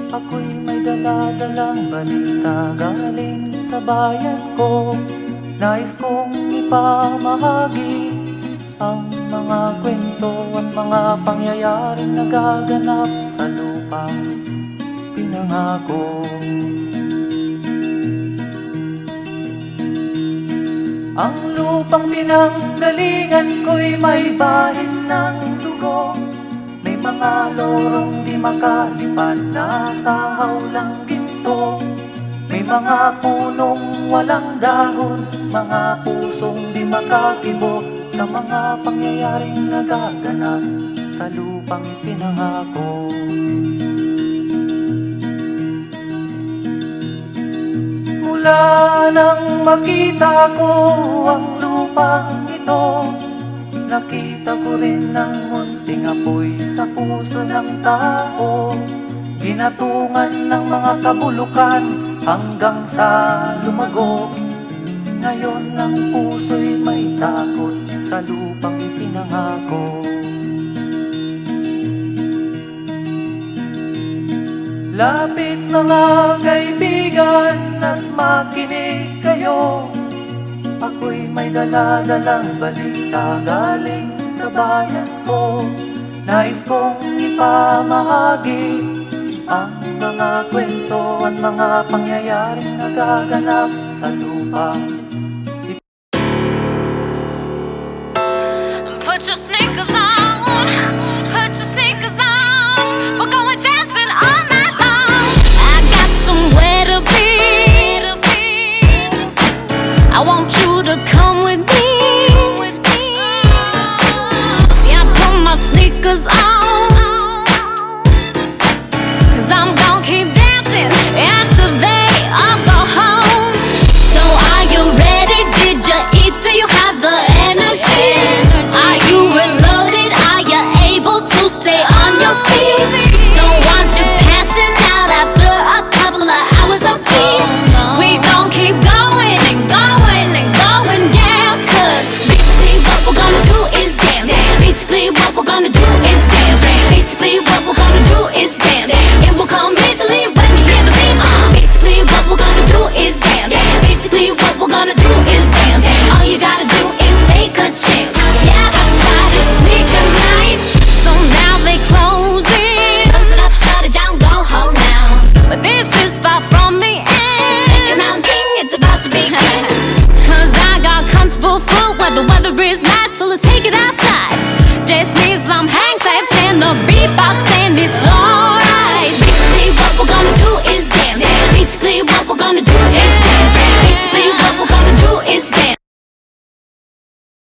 Ako'y may dala-dalang balita galing sa bayan ko. Nais kong ipamahagi ang mga kwento at mga pangyayaring nagaganap sa lupang pinangako. Ang lupang pinanggalingan ko'y may bahid ng dugo. May mga lorong di makalipad na sa hawlang ginto. May mga punong walang dahon, mga pusong di makakibo sa mga pangyayaring nagaganap sa lupang pinangako. Mula nang makita ko ang lupang ito, nakita ko rin ang munting apoy sa puso ng tao. Ginatungan ng mga kabulukan hanggang sa lumago. Ngayon ang puso'y may takot sa lupang ipinangako. Lapit mga kaibigan at makinig kayo. Ako'y may dala-dalang balita galing sa bayan ko. Nais kong ipamahagi ang mga kwento at mga pangyayaring nagaganap sa lupang